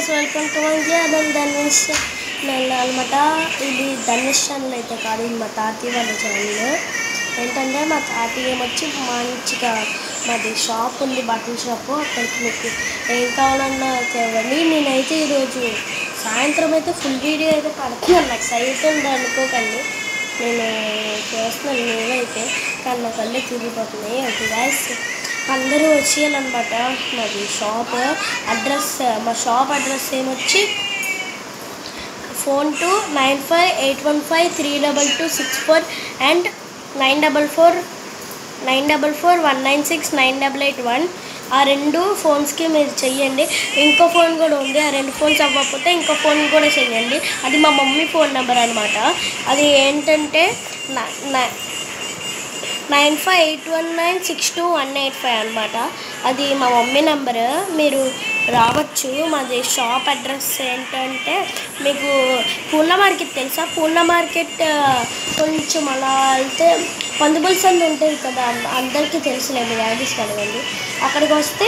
guys, welcome to my channel Dhanush అనమాట. ఇది Dhanush channel అయితే కాదు, ఇది మా తాతయ్య వాళ్ళ ఛానల్. ఏంటంటే మా తాతయ్య ఏమొచ్చి మంచిగా మాది షాప్ ఉంది, బట్టల షాపు. అక్కడికి మీకు ఏం కావాలన్నా తేవండి. నేనైతే ఈరోజు సాయంత్రం అయితే ఫుల్ వీడియో అయితే పడుతున్నాను. నాకు సైట్ ఉంది అనుకోకండి, నేను చేస్తున్నాను నేనైతే, కానీ నా కళ్ళు తిరిగిపోతున్నాయి. ఓకే గాయస్, అందరూ వచ్చేయాలన్నమాట. మాది షాప్ అడ్రస్, మా షాప్ అడ్రస్ ఏమొచ్చి 429581532264 అండ్ 9441969881. ఆ రెండు ఫోన్స్కి మీరు చెయ్యండి. ఇంకో ఫోన్ కూడా ఉంది, ఆ రెండు ఫోన్స్ అవ్వకపోతే ఇంకో ఫోన్ కూడా చెయ్యండి. అది మా మమ్మీ ఫోన్ నెంబర్ అనమాట. అది ఏంటంటే 9581962185 అనమాట. అది మా మమ్మీ నెంబరు. మీరు రావచ్చు. మాది షాప్ అడ్రస్ ఏంటంటే, మీకు పూర్ణ మార్కెట్ తెలుసా? పూర్ణ మార్కెట్ కొంచెం అలా వెళ్తే పందుబుల్ సందు ఉంటుంది కదా, అందరికీ తెలుసులేము, యాడీస్కి అడగండి. అక్కడికి వస్తే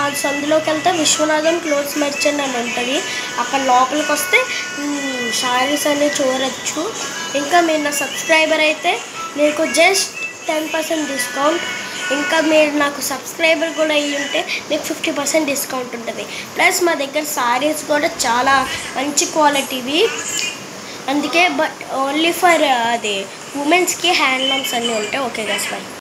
ఆ సందులోకి వెళ్తే విశ్వనాథం క్లోత్స్ మెర్చెంట్ అని ఉంటుంది. అక్కడ లోపలికి వస్తే శారీస్ అన్నీ చూడవచ్చు. ఇంకా మీరు నా సబ్స్క్రైబర్ అయితే మీకు జస్ట్ 10% డిస్కౌంట్. ఇంకా మీరు నాకు సబ్స్క్రైబర్ కూడా అయ్యి ఉంటే మీకు 50% డిస్కౌంట్ ఉంటుంది. ప్లస్ మా దగ్గర సారీస్ కూడా చాలా మంచి క్వాలిటీవి, అందుకే. బట్ ఓన్లీ ఫర్ అది ఉమెన్స్కి హ్యాండ్లూమ్స్ అన్నీ ఉంటాయి. Okay guys, by.